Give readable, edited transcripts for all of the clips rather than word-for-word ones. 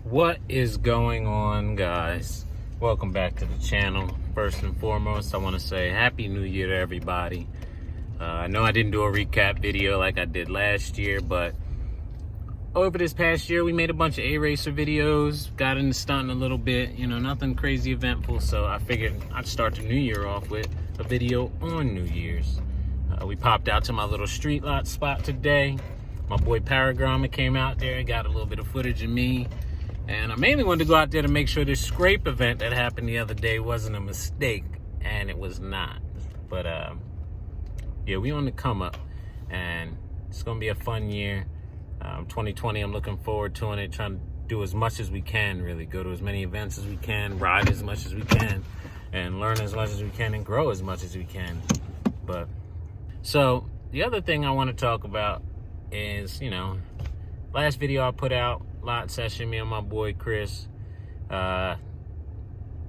What is going on, guys? Welcome back to the channel. First and foremost, I want to say Happy New Year to everybody. I know I didn't do a recap video like I did last year, but over this past year, we made a bunch of A-Racer videos, got into stunting a little bit, nothing crazy eventful, so I figured I'd start the new year off with a video on New Year's. We popped out to my little street lot spot today. My boy Paragrama came out there and got a little bit of footage of me. And I mainly wanted to go out there to make sure this scrape event that happened the other day wasn't a mistake, and it was not. But yeah, we on the come up, and it's gonna be a fun year. 2020, I'm looking forward to it, trying to do as much as we can, really. Go to as many events as we can, ride as much as we can, and learn as much as we can, and grow as much as we can. But, so, the other thing I want to talk about is, last video I put out, lot session, me and my boy Chris. Some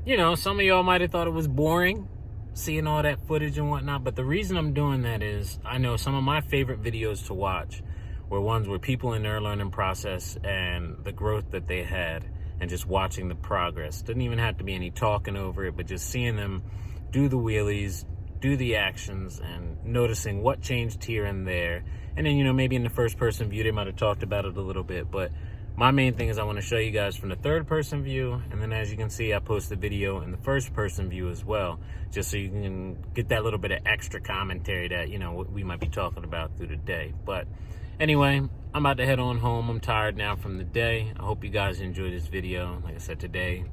of y'all might have thought it was boring, seeing all that footage and whatnot, but the reason I'm doing that is I know some of my favorite videos to watch were ones where people in their learning process and the growth that they had, and just watching the progress. Didn't even have to be any talking over it, but just seeing them do the wheelies, do the actions, and noticing what changed here and there. And then, maybe in the first person view, they might have talked about it a little bit, but my main thing is I want to show you guys from the third person view, and then as you can see, I post the video in the first person view as well, just so you can get that little bit of extra commentary that, what we might be talking about through the day. But anyway, I'm about to head on home. I'm tired now from the day. I hope you guys enjoy this video. Like I said, today,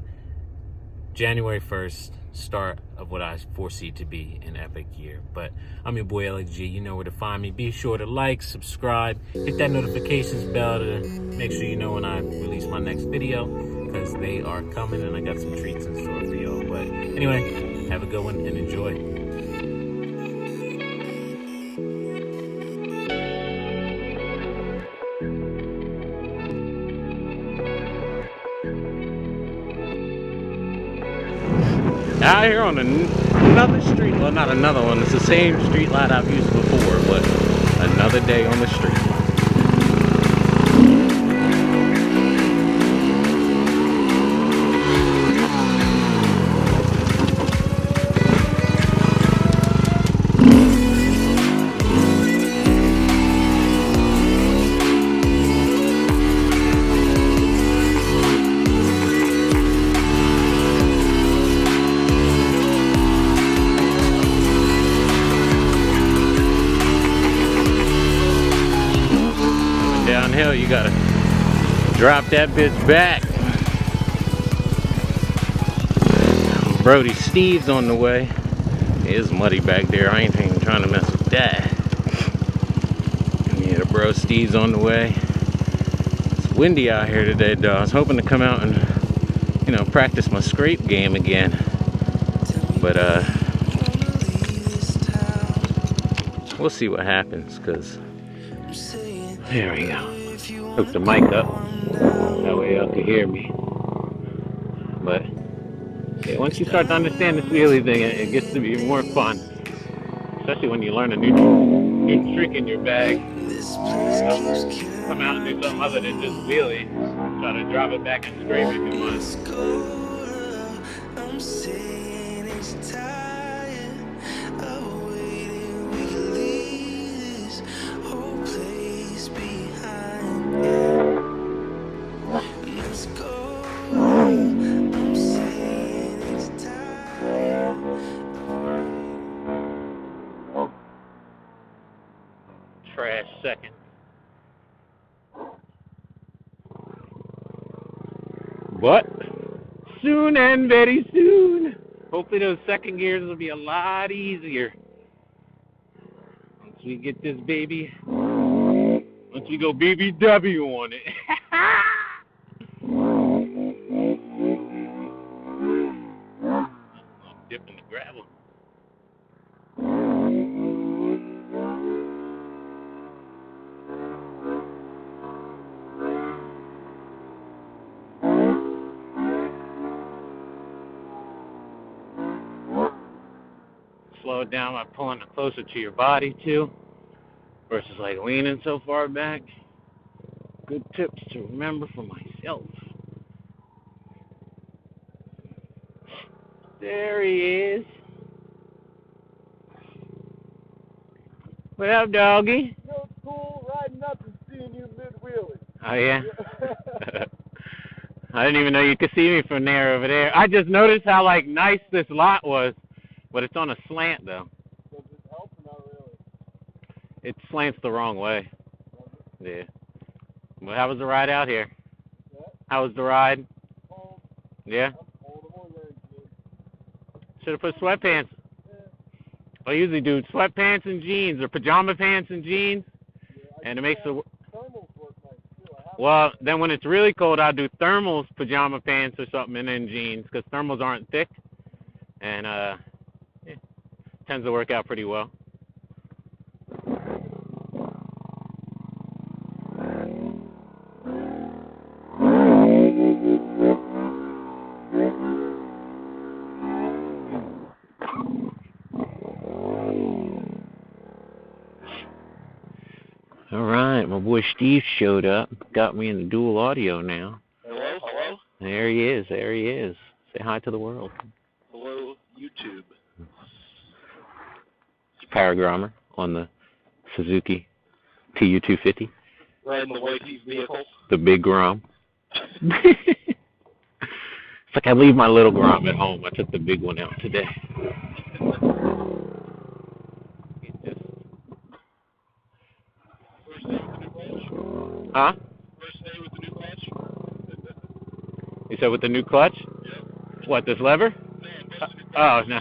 January 1st, start of what I foresee to be an epic year. But I'm your boy Elyk-G. You know where to find me. Be sure to like, subscribe, hit that notifications bell to make sure you know when I release my next video, because they are coming and I got some treats in store for y'all. But anyway, have a good one and enjoy. Out here on another street, well, not another one, it's the same street light I've used before, but another day on the street. Downhill, you gotta drop that bitch back. Brody Steve's on the way. It's muddy back there. I ain't even trying to mess with that. Yeah, the bro Steve's on the way. It's windy out here today, though. I was hoping to come out and, practice my scrape game again. But, we'll see what happens, because there we go. Hook the mic up. That way y'all can hear me. But yeah, once you start to understand this wheelie thing, it gets to be more fun. Especially when you learn a new trick in your bag. Come out and do something other than just wheelie. Try to drop it back and scrape if you want. Trash second. But soon and very soon, hopefully those second gears will be a lot easier. Once we get this baby, once we go BBW on it. Dip in the gravel. Slow it down by pulling it closer to your body too, versus like leaning so far back. Good tips to remember for myself. There he is. What up, doggy? You know, it's cool riding up and seeing you mid-wheelie. Oh, yeah? I didn't even know you could see me from there over there. I just noticed how, like, nice this lot was, but it's on a slant, though. Does it help or not really? It slants the wrong way. Yeah. Well, how was the ride out here? Yeah. How was the ride? Cold. Yeah? I'm cold. I'm only wearing jeans. Should have put sweatpants. Yeah. I usually do sweatpants and jeans, or pajama pants and jeans, Yeah, and it makes the... Thermals work nice, too. Well, then when it's really cold, I'll do thermals, pajama pants or something, and then jeans, because thermals aren't thick, and yeah, tends to work out pretty well. All right, my boy Steve showed up, got me in the dual audio now. Hello, hello? There he is, there he is. Say hi to the world. Hello, YouTube. It's Paragrammer on the Suzuki TU250. Riding the white heat vehicle. The big Grom. It's like I leave my little Grom at home. I took the big one out today. Huh? First day with the new clutch? You said with the new clutch? Yep. What, this lever? No, Oh, no.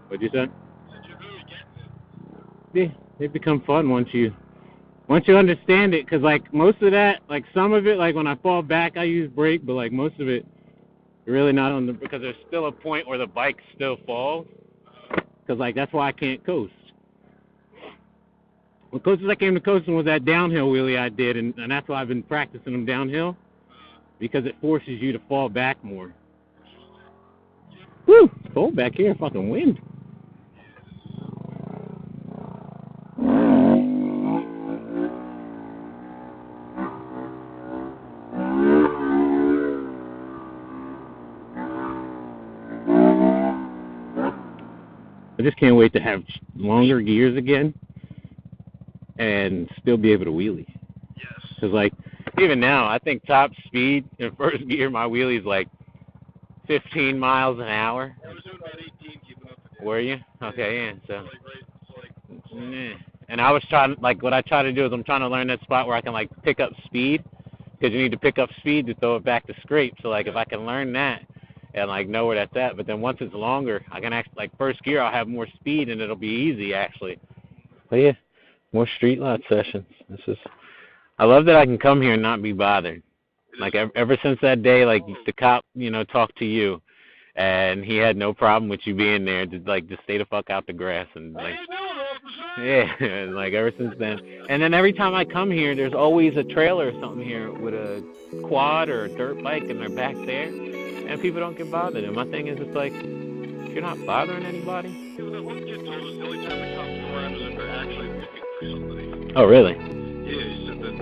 What'd you say? Yeah, they become fun once you understand it. Cause like most of that, like some of it, like when I fall back, I use brake, but like most of it, really not on the, because there's still a point where the bike still falls. Cause like that's why I can't coast. The closest I came to coasting was that downhill wheelie I did, and that's why I've been practicing them downhill, because it forces you to fall back more. Woo! It's cold back here, fucking wind. I just can't wait to have longer gears again and still be able to wheelie. Yes. Because, like, even now, I think top speed in first gear, my wheelie's like 15 miles an hour. I was doing about 18, keeping up with it. Were you? Okay, yeah. So. Yeah. And I was trying, like, what I try to do is I'm trying to learn that spot where I can, like, pick up speed. Because you need to pick up speed to throw it back to scrape. So, like, if I can learn that and, like, know where that's at. But then once it's longer, I can actually, like, first gear, I'll have more speed and it'll be easy, actually. But, yeah, more street lot sessions. I love that I can come here and not be bothered. Like, ever since that day, like, the cop, talked to you. And he had no problem with you being there. Just stay the fuck out the grass. And, like, yeah, like, ever since then. And then every time I come here, there's always a trailer or something here with a quad or a dirt bike, and they're back there. And people don't get bothered. And my thing is, it's like, you're not bothering anybody. One kid told us the only time the cops come around is if they're actually looking for somebody. Oh, really? Yeah, he said that you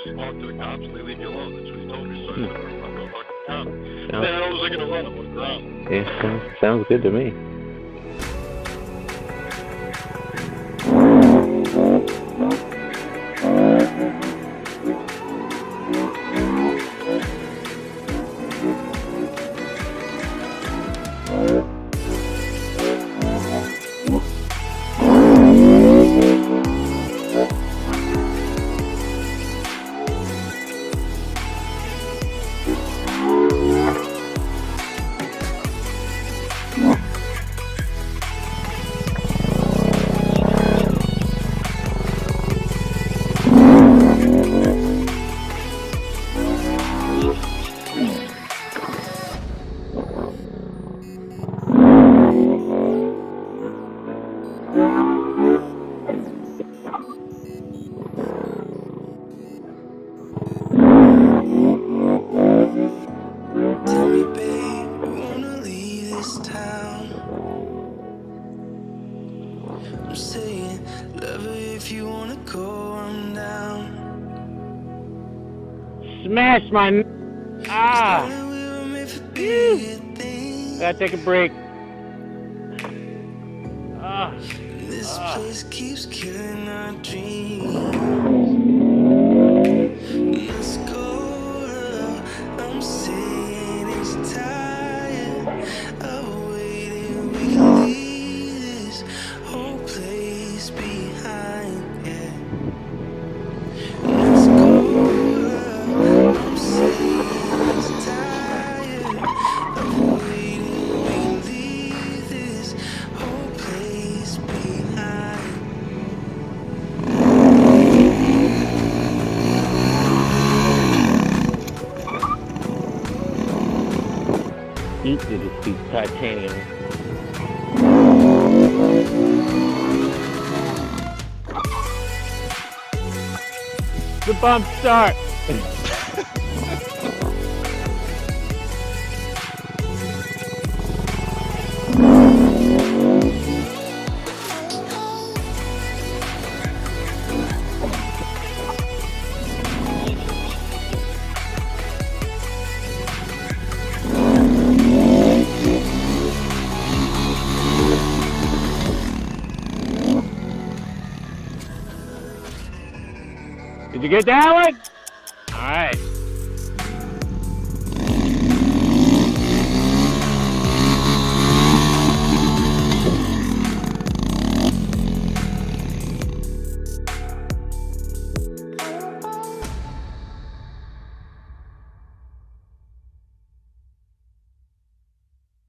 just talk to the cops and they leave you alone. That's what he told me. So I said, I'm going to talk to the cop. Then I was going to run him with the ground. Yeah, sounds good to me. my... Ah! Gotta take a break. Ah. This place keeps killing our dreams. Let's go. I'm saying it's tired of waiting. We can leave this whole place behind. Yeah. Let's go. I'm saying it's tired of waiting. We can leave this whole place behind. Eat to this piece of titanium. The bump start. Did you get that one? All right.